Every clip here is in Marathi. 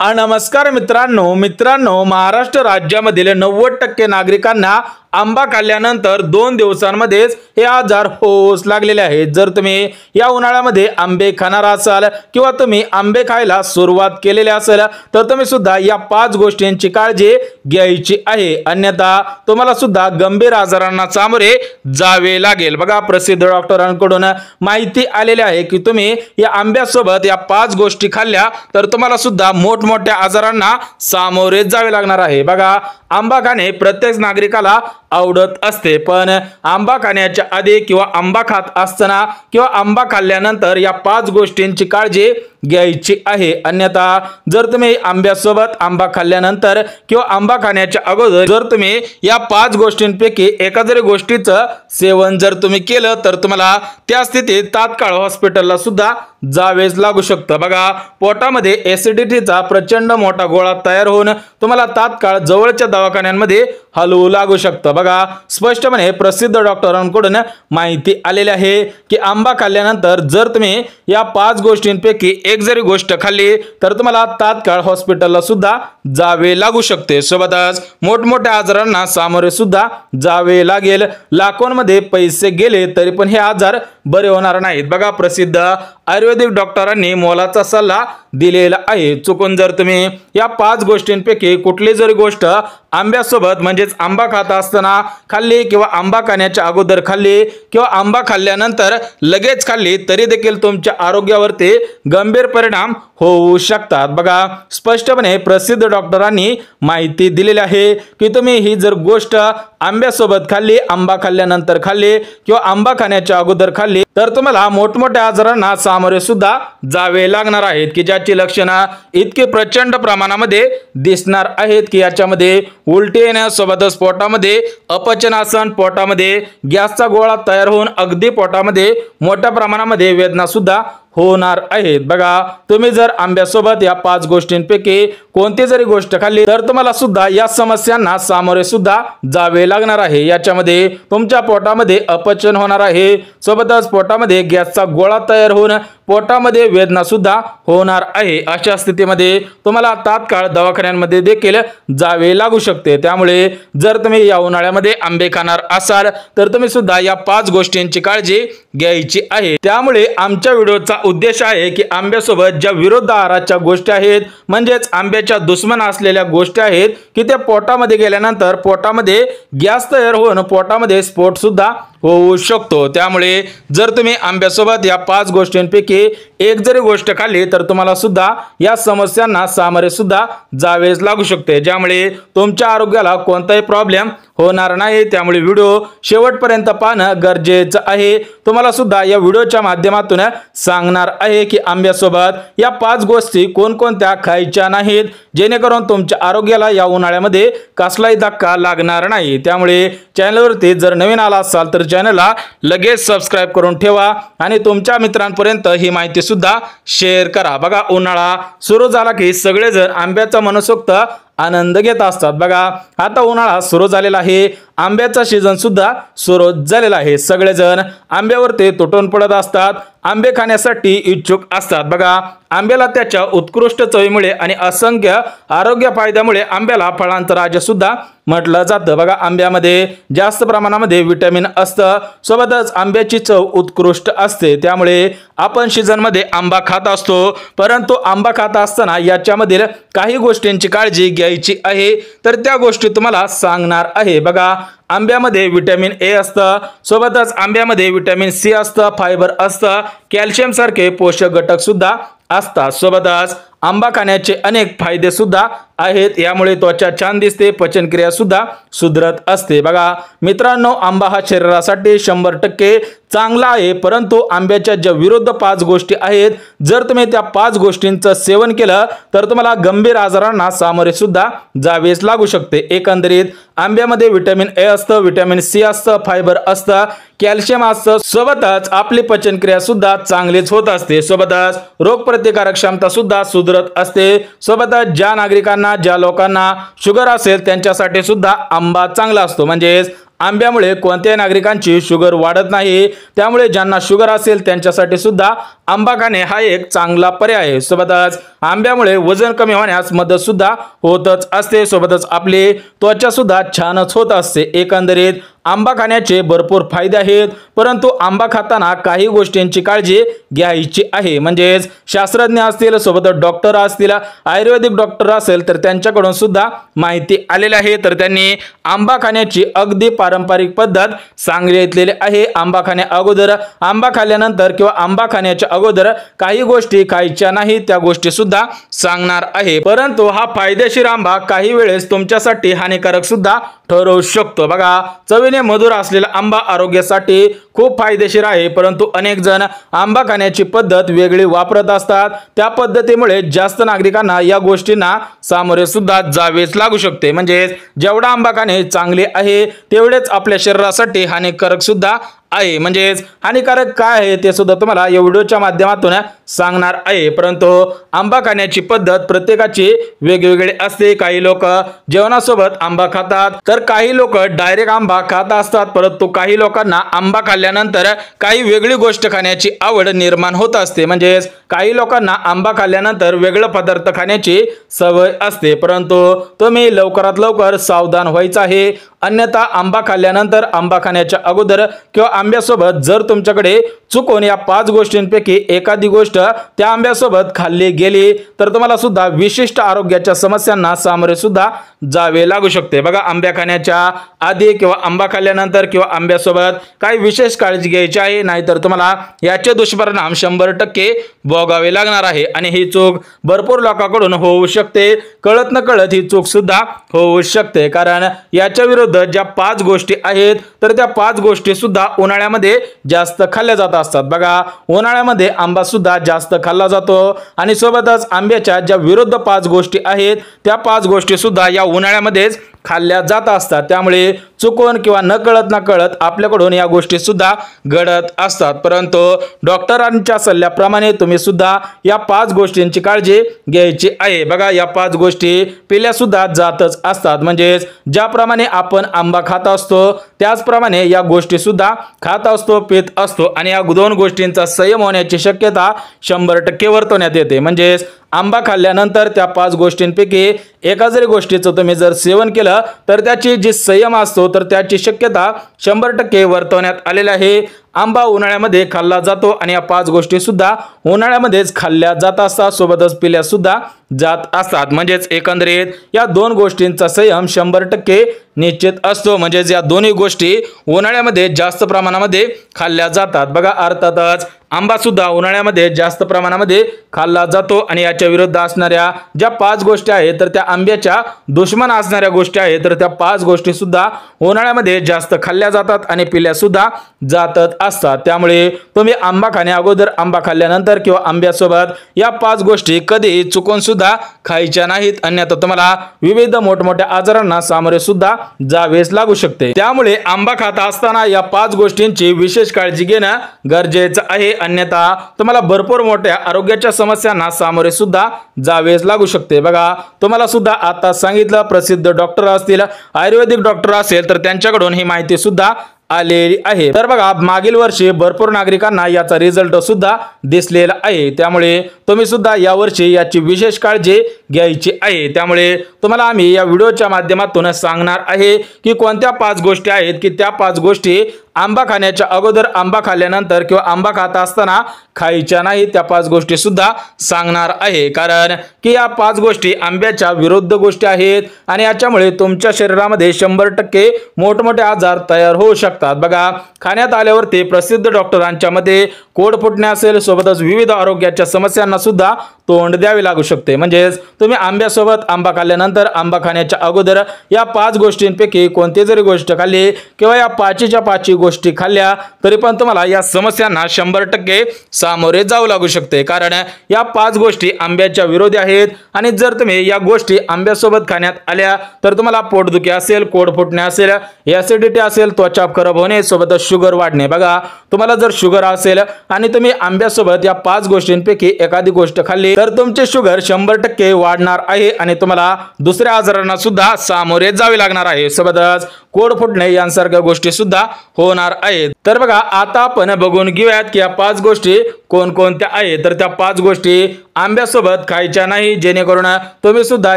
नमस्कार मित्रांनो महाराष्ट्र राज्यामधील 90% नागरिकांना आंबा खाल्ल्यानंतर 2 दिवसांमध्येच हे आजार होऊच लागलेले आहेत। जर तुम्ही या उन्हाळ्यामध्ये आंबे खाणार असाल किंवा तुम्ही आंबे खायला सुरुवात केलेली असेल तर तुम्ही सुद्धा या 5 गोष्टींची काळजी घ्यायची आहे, अन्यथा तुम्हाला सुद्धा गंभीर आजारांना सामोरे जावे लागेल। बघा, प्रसिद्ध डॉक्टरांकडून माहिती आलेली आहे की तुम्ही या आंब्यासोबत या 5 गोष्टी खाल्ल्या तर तुम्हाला सुद्धा मोठमोठ्या आजारांना सामोरे जावे लागणार आहे। बघा, आंबा खाणे प्रत्येक नागरिकाला आवडत असते, पण आंबा खाण्याच्या आधी किंवा आंबा खात असताना किंवा आंबा खाल्ल्यानंतर या 5 गोष्टींची काळजी घ्यायची आहे, अन्यथा जर तुम्ही आंब्यासोबत आंबा खाल्ल्यानंतर किंवा आंबा खाण्याच्या अगोदर जर तुम्ही या 5 गोष्टींपैकी एका जरी गोष्टीचं सेवन जर तुम्ही केलं तर तुम्हाला त्या स्थितीत तात्काळ हॉस्पिटलला सुद्धा जावेच लागू शकतं। बघा, पोटामध्ये ऍसिडिटीचा प्रचंड मोठा गोळा तयार होऊन तुम्हाला तात्काळ जवळच्या दवाखान्यांमध्ये हलवू लागू शकतं। बघा, स्पष्टपणे प्रसिद्ध डॉक्टरांकडून माहिती आलेली आहे की आंबा खाल्ल्यानंतर जर तुम्ही या 5 गोष्टींपैकी एक जरी गोष्ट खाल्ली तर तुम्हाला तात्काळ हॉस्पिटलला सुद्धा जावे लागू शकते। सोबतच मोठमोठ्या आजारांना सामोरे सुद्धा जावे लागेल। लाखोंमध्ये पैसे गेले तरी पण हे आजार बरे होणार नाहीत। बघा, प्रसिद्ध आयुर्वेदिक डॉक्टरांनी मोलाचा सल्ला दिलेला आहे। चुकून जर तुम्ही या 5 गोष्टींपैकी कुठली जरी गोष्ट आंब्यासोबत म्हणजेच आंबा खात असताना खाल्ली किंवा आंबा खाण्याच्या अगोदर खाल्ली किंवा आंबा खाल्ल्यानंतर लगेच खाल्ली तरी देखील तुमच्या आरोग्यावरती गंभीर परिणाम होऊ शकतात। बघा, स्पष्टपणे प्रसिद्ध डॉक्टरांनी माहिती दिलेली आहे की तुम्ही ही जर गोष्ट आंब्यासोबत खाल्ली, आंबा खाल्ल्यानंतर खाल्ली किंवा आंबा खाण्याच्या अगोदर खाल्ली तर तुम्हाला मोठमोठ्या आजारांना सामोरे सुद्धा जावे लागणार आहेत की ज्याची लक्षणं इतके प्रचंड प्रमाणामध्ये दिसणार आहेत की याच्यामध्ये उलटी येण्यासोबतच पोटामध्ये अपचनासन, पोटामध्ये गॅसचा गोळा तयार होऊन अगदी पोटामध्ये मोठ्या प्रमाणामध्ये वेदना सुद्धा होणार आहेत। बघा, तुम्ही जर आंब्यासोबत या 5 गोष्टींपैकी कोणती जरी गोष्ट खाल्ली तर तुम्हाला सुद्धा या समस्यांना सामोरे सुद्धा जावे लागणार आहे। याच्यामध्ये तुमच्या पोटामध्ये अपचन होणार आहे, सोबतच पोटामध्ये गॅसचा गोळा तयार होऊन पोटामध्ये वेदना सुद्धा होणार आहे। अशा स्थितीमध्ये तुम्हाला तात्काळ दवाखान्यांमध्ये देखील जावे लागू शकते। त्यामुळे जर तुम्ही या उन्हाळ्यामध्ये आंबे खाणार असाल तर तुम्ही सुद्धा या 5 गोष्टींची काळजी घ्यायची आहे। त्यामुळे आमच्या व्हिडिओचा उद्देश आहे की आंब्यासोबत ज्या विरुद्ध आहाराच्या गोष्टी आहेत म्हणजेच आंब्याच्या दुश्मन असलेल्या गोष्टी आहेत की त्या पोटामध्ये गेल्यानंतर पोटामध्ये गॅस तयार होऊन पोटामध्ये स्फोट सुद्धा होऊ शकतो। त्यामुळे जर तुम्ही आंब्यासोबत या 5 गोष्टींपैकी एक जरी गोष्ट खाल्ली तर तुम्हाला सुद्धा या समस्यांना सामोरे सुद्धा जावेच लागू शकते, ज्यामुळे तुमच्या आरोग्याला कोणताही प्रॉब्लेम होणार नाही। त्यामुळे व्हिडिओ शेवटपर्यंत पाहणं गरजेचं आहे। तुम्हाला सुद्धा या व्हिडिओच्या माध्यमातून सांगणार आहे की आंब्यासोबत या 5 गोष्टी कोणकोणत्या खायच्या नाहीत जेणेकरून तुमच्या आरोग्याला या उन्हाळ्यामध्ये कसलाही धक्का लागणार नाही। त्यामुळे चॅनलवरती जर नवीन आला असाल तर चॅनलला लगेच सबस्क्राइब करून ठेवा आणि तुमच्या मित्रांपर्यंत ही माहिती सुद्धा शेअर करा। बघा, उन्हाळा सुरू झाला की सगळेजण आंब्याचा मनसोक्त आनंद घेत असतात। बघा, आता उन्हाळा सुरू झालेला आहे, आंब्याचा सीझन सुद्धा सुरू झालेला आहे। सगळेजण आंब्यावरती तुटून पडत असतात, आंबे खाण्यासाठी इच्छुक असतात। बघा, आंब्याला त्याच्या उत्कृष्ट चवीमुळे आणि असंख्य आरोग्य फायद्यामुळे आंब्याला फळांचा राजा सुद्धा म्हटलं जातं। बघा, आंब्यामध्ये जास्त प्रमाणामध्ये विटॅमिन असतं, सोबतच आंब्याची चव उत्कृष्ट असते। त्यामुळे आपण सीझन मध्ये आंबा खात असतो, परंतु आंबा खात असताना याच्यामधील काही गोष्टींची काळजी घ्यायची आहे तर त्या गोष्टी तुम्हाला सांगणार आहे। बघा, आंब्यामध्ये विटॅमिन ए असतं, सोबतच आंब्यामध्ये विटॅमिन सी असतं, फायबर असतं, कॅल्शियम सारखे पोषक घटक सुद्धा असतात। सोबतच आंबा खाण्याचे अनेक फायदे सुद्धा आहेत, यामुळे त्वचा छान दिसते, पचनक्रिया सुद्धा सुधरत असते। बघा मित्रांनो, आंबा हा शरीरासाठी 100% चांगला आहे, परंतु आंब्याच्या ज्या विरुद्ध 5 गोष्टी आहेत जर तुम्ही त्या 5 गोष्टींचं सेवन केलं तर तुम्हाला गंभीर आजारांना सामोरे सुद्धा जावेच लागू शकते। एकंदरीत आंब्यामध्ये विटॅमिन ए असतं, विटॅमिन सी असतं, फायबर असतं, कॅल्शियम असतं, सोबतच आपली पचनक्रिया सुद्धा चांगलीच होत असते, सोबतच रोगप्रतिकारक क्षमता सुद्धा सुधरत असते। सोबतच ज्या नागरिकांना, ज्या लोकांना शुगर असेल त्यांच्यासाठी सुद्धा आंबा चांगला असतो, म्हणजेच आंब्यामुळे कोणत्याही नागरिकांची शुगर वाढत नाही। त्यामुळे ज्यांना शुगर असेल त्यांच्यासाठी सुद्धा आंबा खाणे हा एक चांगला पर्याय आहे। सोबतच आंब्यामुळे वजन कमी होण्यास मदत सुद्धा होतच असते, सोबतच आपली त्वचा सुद्धा छानच होत असते। एकंदरीत आंबा खाण्याचे भरपूर फायदे आहेत, परंतु आंबा खाताना काही गोष्टींची काळजी घ्यायची आहे। म्हणजेच शास्त्रज्ञ असतील, सोबतच डॉक्टर असतील, आयुर्वेदिक डॉक्टर असेल तर त्यांच्याकडून सुद्धा माहिती आलेली आहे। तर त्यांनी आंबा खाण्याची अगदी पारंपरिक पद्धत सांगितलेली आहे। आंबा खाण्या अगोदर, आंबा खाल्ल्यानंतर किंवा आंबा खाण्याच्या अगोदर काही गोष्टी खायच्या नाही, त्या गोष्टी सुद्धा सांगणार आहे। परंतु हा फायदेशीर आंबा काही वेळेस तुमच्यासाठी हानिकारक सुद्धा ठरू शकतो। बघा, चवीने मधुर असलेला आंबा आरोग्यासाठी खूप फायदेशीर आहे, परंतु अनेक जण आंबा खाण्याची पद्धत वेगळी वापरत असतात। त्या पद्धतीमुळे जास्त नागरिकांना या गोष्टींना सामोरे सुद्धा जावेच लागू शकते। म्हणजे जेवढा आंबा खाणे चांगले आहे तेवढेच आपल्या शरीरासाठी हानिकारक सुद्धा आहे। म्हणजे हानिकारक काय आहे ते सुद्धा तुम्हाला या व्हिडिओच्या माध्यमातून सांगणार आहे। परंतु आंबा खाण्याची पद्धत प्रत्येकाची वेगवेगळी असते। काही लोक जेवणासोबत आंबा खातात, तर काही लोक डायरेक्ट आंबा खात असतात। परंतु काही लोकांना आंबा खाल्ल्यानंतर काही वेगळी गोष्ट खाण्याची आवड निर्माण होत असते। म्हणजे काही लोकांना आंबा खाल्ल्यानंतर वेगळे पदार्थ खाण्याची सवय असते। परंतु तुम्ही लवकरात लवकर सावधान व्हायचं आहे, अन्यथा आंबा खाल्ल्यानंतर, आंबा खाण्याच्या अगोदर किंवा आंब्यासोबत जर तुमच्याकडे चुकून या 5 गोष्टींपैकी एखादी गोष्ट त्या आंब्यासोबत खाल्ली गेली तर तुम्हाला सुद्धा विशिष्ट आरोग्याच्या समस्यांना सामोरे सुद्धा जावे लागू शकते। बघा, आंब्या खाण्याच्या आधी किंवा आंबा खाल्ल्यानंतर किंवा आंब्यासोबत काही विशेष काळजी घ्यायची आहे, नाहीतर तुम्हाला याचे दुष्परिणाम 100% भोगावे लागणार आहे। आणि ही चूक भरपूर लोकांकडून होऊ शकते, कळत न कळत ही चूक सुद्धा होऊ शकते। कारण याच्या विरुद्ध ज्या 5 गोष्टी आहेत तर त्या 5 गोष्टी सुद्धा उन्हाळ्यामध्ये जास्त खाल्ल्या जात असतात। बघा, उन्हाळ्यामध्ये आंबा सुद्धा जास्त खाल्ला जातो आणि सोबतच आंब्याच्या ज्या विरुद्ध 5 गोष्टी आहेत त्या 5 गोष्टी सुद्धा या उन्हाळ्यामध्येच खाल्ल्या जात असतात। त्यामुळे चुकून किंवा न कळत आपल्याकडून या गोष्टी सुद्धा घडत असतात। परंतु डॉक्टरांच्या सल्ल्याप्रमाणे तुम्ही सुद्धा या 5 गोष्टींची काळजी घ्यायची आहे। बघा, या 5 गोष्टी पिल्या सुद्धा जातच असतात। म्हणजे ज्याप्रमाणे आपण आंबा खात असतो त्याचप्रमाणे या गोष्टी सुद्धा खात असतो, पित असतो आणि या 2 गोष्टींचा संयम होण्याची शक्यता 100% वर्तवण्यात येते। म्हणजे आंबा खाल्ल्यानंतर त्या 5 गोष्टींपैकी एका जरी गोष्टीचं तुम्ही जर सेवन केलं तर त्याची जी संयम असतो तर त्याची शक्यता 100% वर्तवण्यात आलेली आहे। आंबा उन्हाळ्यामध्ये खाल्ला जातो आणि या 5 गोष्टी सुद्धा उन्हाळ्यामध्येच खाल्ल्या जात असतात, सोबतच पिल्या सुद्धा जात असतात। म्हणजेच एकंदरीत या 2 गोष्टींचा संयम 100% निश्चित असतो। म्हणजे या दोन्ही गोष्टी उन्हाळ्यामध्ये जास्त प्रमाणामध्ये खाल्ल्या जातात। बघा, अर्थातच आंबा सुद्धा उन्हाळ्यामध्ये जास्त प्रमाणामध्ये खाल्ला जातो आणि याच्या विरुद्ध असणाऱ्या ज्या 5 गोष्टी आहेत तर त्या आंब्याच्या दुश्मन असणाऱ्या गोष्टी आहेत, तर त्या 5 गोष्टी सुद्धा उन्हाळ्यामध्ये जास्त खाल्ल्या जातात आणि पिल्या सुद्धा जातच असतात। त्यामुळे तुम्ही आंबा खाण्या अगोदर, आंबा खाल्ल्यानंतर किंवा आंब्यासोबत या 5 गोष्टी कधी चुकून सुद्धा खायच्या नाहीत, अन्यथा तुम्हाला विविध मोठमोठ्या आजारांना सामोरे सुद्धा जावेच लागू शकते। त्यामुळे आंबा खाता असताना या 5 गोष्टींची विशेष काळजी घेणं गरजेचं आहे, अन्यथा तुम्हाला भरपूर मोठ्या आरोग्याच्या समस्यांना सामोरे सुद्धा जावेच लागू शकते। बघा, तुम्हाला सुद्धा आता सांगितलं, प्रसिद्ध डॉक्टर असतील, आयुर्वेदिक डॉक्टर असेल तर त्यांच्याकडून ही माहिती सुद्धा आलेली आहे। तर बघा, मागील वर्षी भरपूर नागरिकांना याचा रिझल्ट सुद्धा दिसलेला आहे। त्यामुळे तुम्ही सुद्धा यावर्षी याची विशेष काळजी घ्यायची आहे। त्यामुळे तुम्हाला आम्ही या व्हिडिओच्या माध्यमातून सांगणार आहे की कोणत्या 5 गोष्टी आहेत की त्या 5 गोष्टी आंबा खाण्याच्या अगोदर, आंबा खाल्ल्यानंतर किंवा आंबा खात असताना खायच्या नाही, त्या 5 गोष्टी सुद्धा सांगणार आहे। कारण की या 5 गोष्टी आंब्याच्या विरुद्ध गोष्टी आहेत आणि याच्यामुळे तुमच्या शरीरामध्ये 100% मोठमोठे आजार तयार होऊ शकतात। बघा, खाण्यात आल्यावरती प्रसिद्ध डॉक्टरांच्या मध्ये कोड फुटणे असेल, सोबतच विविध आरोग्याच्या समस्यांना सुद्धा तोंड द्यावे लागू शकते। म्हणजे तुम्ही आंब्यासोबत, आंबा खाल्ल्यानंतर, आंबा खाण्याच्या अगोदर या 5 गोष्टींपैकी कोणती जरी गोष्ट खाल्ली किंवा या 5च्या 5 गोष्टी खाल्ल्या तरी पण तुम्हाला या समस्यांना 100% सामोरे जाऊ लागू शकते। कारण या 5 गोष्टी आंब्याच्या विरोधी आहेत आणि जर तुम्ही या गोष्टी आंब्यासोबत खाण्यात आल्या तर तुम्हाला पोटदुखी असेल, कोड फुटणे असेल, ऍसिडिटी असेल, त्वचा खराब होणे, सोबतच शुगर वाढणे। बघा, तुम्हाला जर शुगर असेल आणि तुम्ही आंब्यासोबत या 5 गोष्टींपैकी एखादी गोष्ट खाल्ली तर तुमचे शुगर 100% वाढणार आहे आणि तुम्हाला दुसऱ्या आजारांना सुद्धा सामोरे जावे लागणार आहे। सोबतच कोड फुटणे यांसारख्या गोष्टी सुद्धा होणार आहेत। तर बघा आता आपण बघून घेऊयात की या 5 गोष्टी कोणकोणत्या आहेत। तर त्या 5 गोष्टी आंब्यासोबत खायच्या नाही, जेणेकरून तुम्ही सुद्धा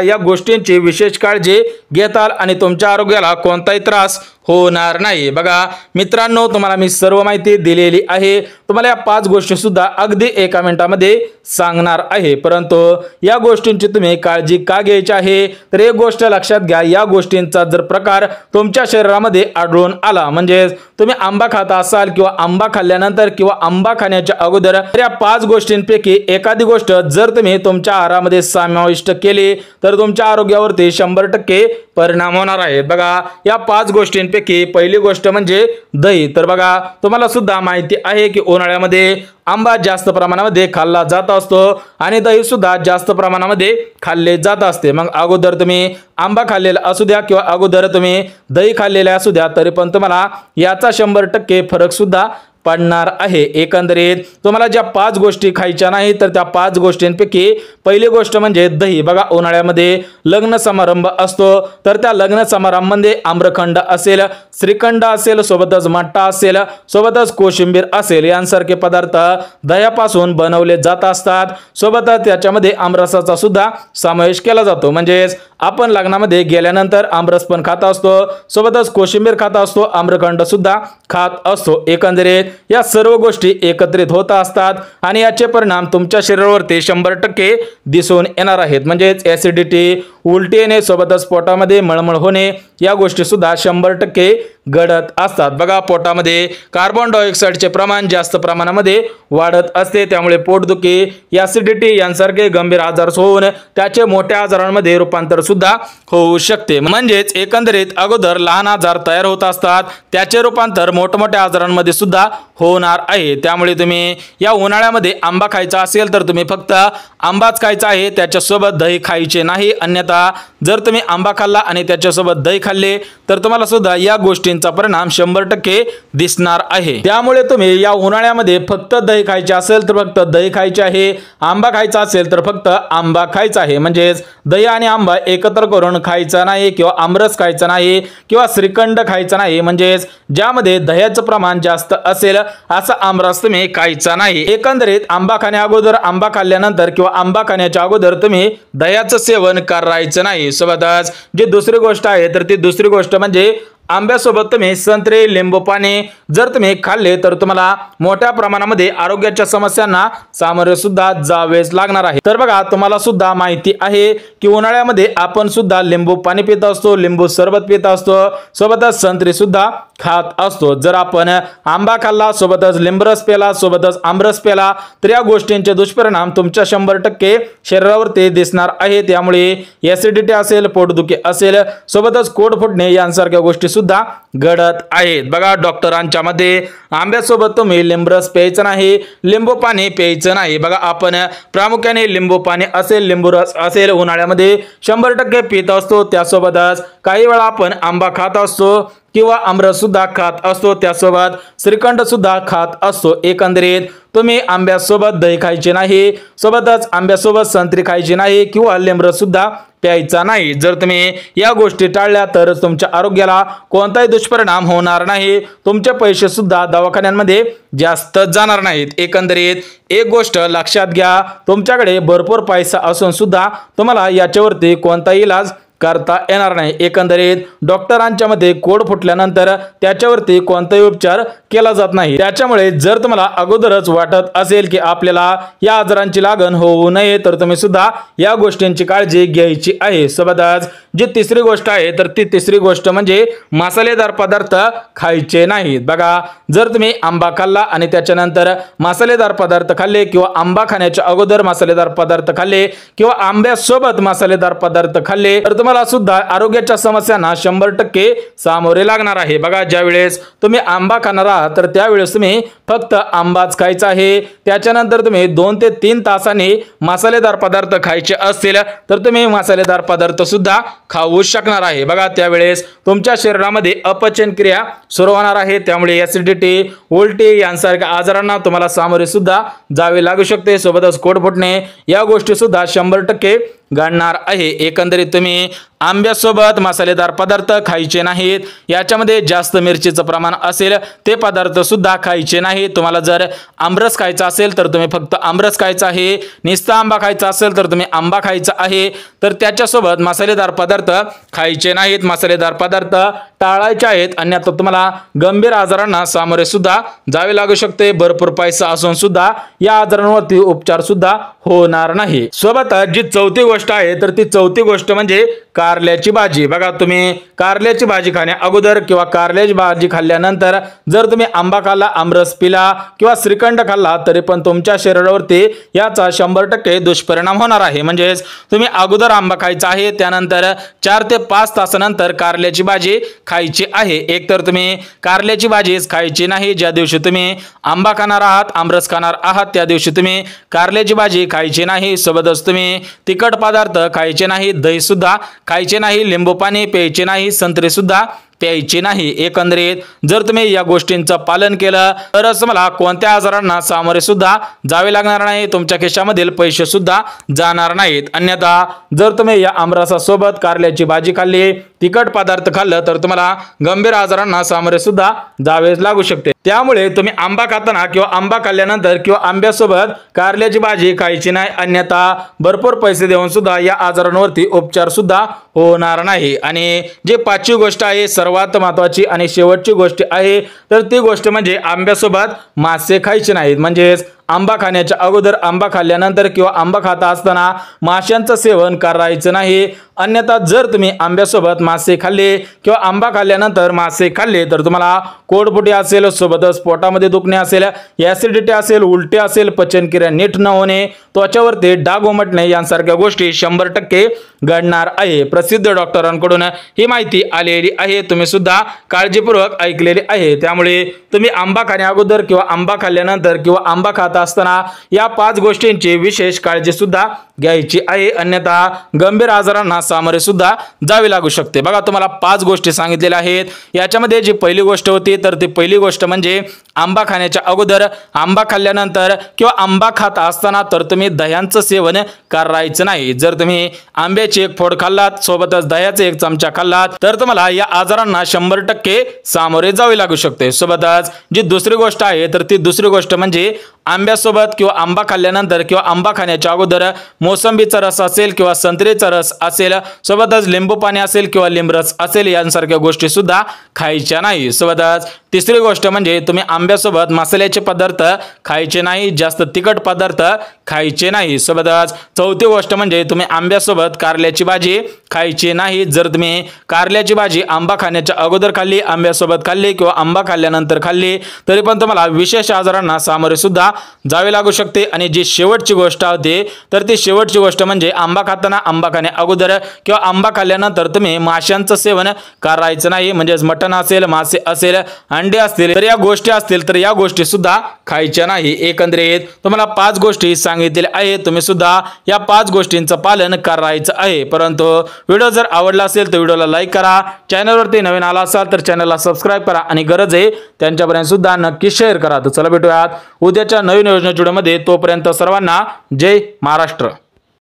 या गोष्टींची विशेष काळजी घेताल आणि तुमच्या आरोग्याला कोणताही त्रास होणार नाही। बघा मित्रांनो, तुम्हाला मी सर्व माहिती दिलेली आहे। तुम्हाला या 5 गोष्टी सुद्धा अगदी एका मिनिटामध्ये सांगणार आहे, परंतु या गोष्टींची तुम्ही काळजी का घ्यायची आहे तर एक गोष्ट लक्षात घ्या, या गोष्टींचा जर प्रकार तुमच्या शरीरामध्ये आढळून आला, म्हणजे तुम्ही आंबा खाता असाल किंवा आंबा खाल्ल्यानंतर किंवा आंबा खाण्याच्या अगोदर या 5 गोष्टींपैकी एखादी गोष्ट जर तुम्ही तुमच्या आहारामध्ये समाविष्ट केली तर तुमच्या आरोग्यावरती 100% परिणाम होणार आहे। बघा या 5 गोष्टींपैकी पहिली गोष्ट म्हणजे दही। तर बघा तुम्हाला सुद्धा माहिती आहे की उन्हाळ्यामध्ये आंबा जास्त प्रमाणामध्ये खाल्ला जात असतो आणि दही सुद्धा जास्त प्रमाणामध्ये खाल्ले जात असते। मग अगोदर तुम्ही आंबा खाल्लेला असू द्या किंवा अगोदर तुम्ही दही खाल्लेला असू द्या, तरी पण तुम्हाला याचा 100% फरक सुद्धा पडणार आहे। एकंदरीत तुम्हाला ज्या 5 गोष्टी खायच्या नाही तर त्या 5 गोष्टींपैकी पहिली गोष्ट म्हणजे दही। बघा उन्हाळ्यामध्ये लग्न समारंभ असतो, तर त्या लग्न समारंभामध्ये आम्रखंड असेल, श्रीखंड असेल, सोबतच मठ्ठा असेल, सोबतच कोशिंबीर असेल, यांसारखे पदार्थ दह्यापासून बनवले जात असतात। सोबतच त्याच्यामध्ये आमरसाचा सुद्धा समावेश केला जातो, म्हणजेच आपण लग्नामध्ये गेल्यानंतर आमरस पण खात असतो, सोबतच कोशिंबीर खात असतो, आम्रखंड सुद्धा खात असतो। एकंदरीत या सर्व गोष्टी एकत्रित होत असतात आणि याचे परिणाम तुमच्या शरीरावरती 100% दिसून येणार आहेत, म्हणजेच ऍसिडिटी, उलटी येणे, सोबतच पोटामध्ये मळमळ होणे या गोष्टी सुद्धा 100% घडत असतात। बघा पोटामध्ये कार्बन डायऑक्साइडचे प्रमाण जास्त प्रमाणामध्ये वाढत असते, त्यामुळे पोटदुखी, ऍसिडिटी यांसारखे गंभीर आजार होऊन त्याचे मोठ्या आजारांमध्ये रूपांतर सुद्धा होऊ शकते। म्हणजेच एकंदरीत अगोदर लहान आजार तयार होत असतात, त्याचे रूपांतर मोठमोठ्या आजारांमध्ये सुद्धा होणार आहे। त्यामुळे तुम्ही या उन्हाळ्यामध्ये आंबा खायचा असेल तर तुम्ही फक्त आंबाच खायचा आहे, त्याच्यासोबत दही खायचे नाही। अन्यथा जर तुम्ही आंबा खाल्ला आणि त्याच्यासोबत दही खाल्ले तर तुम्हाला सुद्धा या गोष्टींचा परिणाम 100% दिसणार आहे। त्यामुळे तुम्ही या उन्हाळ्यामध्ये फक्त दही खायचे असेल तर फक्त दही खायचे आहे, आंबा खायचा असेल तर फक्त आंबा खायचा आहे। म्हणजेच दही आणि आंबा एकत्र करून खायचा नाही किंवा आमरस खायचा नाही किंवा श्रीखंड खायचा नाही, म्हणजेच ज्यामध्ये दह्याचं प्रमाण जास्त असेल असा आमरस तुम्ही खायचा नाही। एकंदरीत आंबा खाण्या अगोदर, आंबा खाल्ल्यानंतर किंवा आंबा खाण्याच्या अगोदर तुम्ही दह्याचं सेवन करायचं नाही। सोबतच जी दुसरी गोष्ट आहे तर ती दुसरी गोष्ट म्हणजे आंब्यासोबत तुम्ही संत्रे, लिंबू पाणी जर तुम्ही खाल्ले तर तुम्हाला मोठ्या प्रमाणामध्ये आरोग्याच्या समस्यांना सामोरे सुद्धा जावेच लागणार आहे। तर बघा तुम्हाला सुद्धा माहिती आहे की उन्हाळ्यामध्ये आपण सुद्धा लिंबू पाणी पित असतो, लिंबू सरबत पित असतो, सोबतच संत्री सुद्धा खात असतो। जर आपण आंबा खाल्ला, सोबतच लिंबरस प्याला, सोबतच आमरस प्याला तर या गोष्टींचे दुष्परिणाम तुमच्या 100% शरीरावरती दिसणार आहे। त्यामुळे ऍसिडिटी असेल, पोटदुखी असेल, सोबतच कोड फुटणे यांसारख्या गोष्टी सुद्धा घडत आहेत। बघा डॉक्टरांच्या मध्ये आंब्यासोबत तुम्ही लिंबरस प्यायचं नाही, लिंबू पाणी प्यायचं नाही। बघा आपण प्रामुख्याने लिंबू पाणी असेल, लिंबू रस असेल उन्हाळ्यामध्ये 100% पित असतो, त्यासोबतच काही वेळा आपण आंबा खात असतो किंवा आमरस सुद्धा खात असतो, त्यासोबत श्रीखंड सुद्धा खात असतो। एकंदरीत तुम्ही आंब्यासोबत दही खायचे नाही, सोबतच आंब्यासोबत संत्री खायची नाही किंवा लिंबरस सुद्धा प्यायचा नाही। जर तुम्ही या गोष्टी टाळल्या तर तुमच्या आरोग्याला कोणताही दुष्परिणाम होणार नाही, तुमचे पैसे सुद्धा दवाखान्यांमध्ये जास्त जाणार नाहीत। एकंदरीत एक गोष्ट लक्षात घ्या, तुमच्याकडे भरपूर पैसा असून सुद्धा तुम्हाला याच्यावरती कोणताही इलाज करता येणार नाही। एकंदरीत डॉक्टरांच्या मध्ये कोड फुटल्यानंतर त्याच्यावरती कोणताही उपचार केला जात नाही। त्याच्यामुळे जर तुम्हाला अगोदरच वाटत असेल की आपल्याला या आजारांची लागण होऊ नये तर तुम्ही सुद्धा या गोष्टींची काळजी घ्यायची आहे। सोबतच जी तिसरी गोष्ट आहे तर ती तिसरी गोष्ट म्हणजे मसालेदार पदार्थ खायचे नाहीत। बघा जर तुम्ही आंबा खाल्ला आणि त्याच्यानंतर मसालेदार पदार्थ खाल्ले किंवा आंबा खाण्याच्या अगोदर मसालेदार पदार्थ खाल्ले किंवा आंब्यासोबत मसालेदार पदार्थ खाल्ले तर तुम्हाला सुद्धा आरोग्याच्या समस्यांना 100% सामोरे लागणार आहे। बघा ज्यावेळेस तुम्ही आंबा खाणार आहात तर त्यावेळेस तुम्ही फक्त आंबाच खायचा आहे, त्याच्यानंतर तुम्ही 2 ते 3 तासांनी मसालेदार पदार्थ खायचे असतील तर तुम्ही मसालेदार पदार्थ सुद्धा खाऊ शकणार आहे। बघा त्यावेळेस तुमच्या शरीरामध्ये अपचन क्रिया सुरू होणार आहे, त्यामुळे ऍसिडिटी, उलटी यांसारख्या आजारांना तुम्हाला सामोरे सुद्धा जावे लागू शकते। सोबतच पोट फुटणे या गोष्टी सुद्धा 100% घडणार आहे। एकंदरीत तुम्ही आंब्यासोबत मसालेदार पदार्थ खायचे नाहीत, याच्यामध्ये जास्त मिरचीचं प्रमाण असेल ते पदार्थ सुद्धा खायचे नाही। तुम्हाला जर आमरस खायचा असेल तर तुम्ही फक्त आमरस खायचा आहे, नुसता आंबा खायचा असेल तर तुम्ही आंबा खायचा आहे, तर त्याच्यासोबत मसालेदार पदार्थ खायचे नाहीत, मसालेदार पदार्थ टाळायचे आहेत, अन्यथा तुम्हाला गंभीर आजारांना सामोरे सुद्धा जावे लागू शकते। भरपूर पैसा असून सुद्धा या आजारांवरती उपचार सुद्धा होणार नाही। सोबत जी चौथी गोष्ट आहे तर ती चौथी गोष्ट म्हणजे कारल्याची भाजी। बघा, तुम्ही कारल्याची भाजी खाण्या अगोदर किंवा कारल्याची भाजी खाल्ल्यानंतर जर तुम्ही आंबा खाल्ला, आमरस पिला किंवा श्रीखंड खाल्ला तरी पण तुमच्या शरीरावरती याचा 100% दुष्परिणाम होणार आहे। म्हणजेच तुम्ही अगोदर आंबा खायचा आहे, त्यानंतर 4 ते 5 तासानंतर कारल्याची भाजी खायची आहे। एकतर तुम्ही कारल्याची भाजीच खायची नाही, ज्या दिवशी तुम्ही आंबा खाणार आहात, आमरस खाणार आहात त्या दिवशी तुम्ही कारल्याची भाजी खायची नाही। सोबतच तुम्ही तिखट पदार्थ खायचे नाही, दही सुद्धा खायचे नाही, लिंबू पाणी प्यायचे नाही, संत्री सुद्धा प्यायची नाही। एकंदरीत जर तुम्ही या गोष्टींचं पालन केलं तरच तुम्हाला कोणत्या आजारांना सामोरे सुद्धा जावे लागणार नाही, तुमच्या खिशामधील पैसे सुद्धा जाणार नाहीत। अन्यथा जर तुम्ही या आमरसासोबत कारल्याची भाजी खाल्ली, तिखट पदार्थ खाल्लं तर तुम्हाला गंभीर आजारांना सामोरे सुद्धा जावे लागू शकते। त्यामुळे तुम्ही आंबा खाताना किंवा आंबा खाल्ल्यानंतर किंवा आंब्यासोबत कारल्याची भाजी खायची नाही, अन्यथा भरपूर पैसे देऊन सुद्धा या आजारांवरती उपचार सुद्धा होणार नाही। आणि जे पाचवी गोष्ट आहे सर्वात महत्त्वाची आणि शेवटची गोष्ट आहे तर ती गोष्ट म्हणजे आंब्यासोबत मासे खायचे नाहीत। म्हणजेच आंबा खाण्याच्या अगोदर, आंबा खाल्ल्यानंतर किंवा आंबा खाता असताना माशांचं सेवन करायचं नाही, अन्यथा जर तुम्ही आंब्यासोबत मासे खाल्ले किंवा आंबा खाल्ल्यानंतर मासे खाल्ले तर तुम्हाला कोडफुटी असेल, सोबतच पोटामध्ये दुखणे असेल, ॲसिडिटी असेल, उलटी असेल, पचनक्रिया नीट न होणे, त्वचेवरती डाग उमटणे यांसारख्या गोष्टी 100% घडणार आहे। प्रसिद्ध डॉक्टरांकडून ही माहिती आलेली आहे, तुम्ही सुद्धा काळजीपूर्वक ऐकलेली आहे। त्यामुळे तुम्ही आंबा खाण्या अगोदर किंवा आंबा खाल्ल्यानंतर किंवा आंबा खाता असताना या 5 गोष्टींची विशेष काळजी सुद्धा घ्यायची आहे, अन्यथा गंभीर आजारांना सामोरे सुद्धा जावे लागू शकते। बघा, तुम्हाला 5 गोष्टी सांगितलेल्या आहेत। याच्यामध्ये जी पहिली गोष्ट होती तर ती पहिली गोष्ट म्हणजे आंबा खाण्याच्या अगोदर, आंबा खाल्ल्यानंतर किंवा आंबा खात असताना तर तुम्ही दह्यांचं सेवन करायचं नाही। जर तुम्ही आंब्याची एक फोड खाल्लात, सोबतच दह्याचा 1 चमचा खाल्लात तर तुम्हाला या आजारांना 100% सामोरे जावे लागू शकते। सोबतच जी दुसरी गोष्ट आहे तर ती दुसरी गोष्ट म्हणजे आंब्यासोबत किंवा आंबा खाल्ल्यानंतर किंवा आंबा खाण्याच्या अगोदर मोसंबीचा रस असेल किंवा संत्रीचा रस असेल, सोबतच लिंबू पाणी असेल किंवा लिंबरस असेल, यांसारख्या गोष्टी सुद्धा खायच्या नाही। सोबतच तिसरी गोष्ट म्हणजे तुम्ही आंब्यासोबत मसाल्याचे पदार्थ खायचे नाही, जास्त तिखट पदार्थ खायचे नाही। सोबतच चौथी गोष्ट म्हणजे तुम्ही आंब्यासोबत कारल्याची भाजी खायची नाही। जर तुम्ही कारल्याची भाजी आंबा खाण्याच्या अगोदर खाल्ली, आंब्यासोबत खाल्ली किंवा आंबा खाल्ल्यानंतर खाल्ली तरी पण तुम्हाला विशेष आजारांना सामोरे सुद्धा जावे लागू शकते। आणि जी शेवटची गोष्ट होती तर ती शेवटची गोष्ट म्हणजे आंबा खाताना, आंबा खाण्या अगोदर किंवा आंबा खाल्ल्यानंतर तुम्ही माशांचं सेवन करायचं नाही। म्हणजेच मटण असेल, मासे असेल, अंडे असतील तर या गोष्टी असतील तर या गोष्टी सुद्धा खायच्या नाही। एकंदरीत तुम्हाला 5 गोष्टी सांगितलेल्या आहेत, तुम्ही सुद्धा या 5 गोष्टींचं पालन करायचं आहे। परंतु व्हिडिओ जर आवडला असेल तर व्हिडिओला लाईक करा, चॅनलवरती नवीन आला असाल तर चॅनलला सबस्क्राईब करा आणि गरज आहे त्यांच्यापर्यंत सुद्धा नक्की शेअर करा। तर चला भेटूयात उद्याच्या नवीन योजनेच्या व्हिडिओमध्ये, तोपर्यंत सर्वांना जय महाराष्ट्र।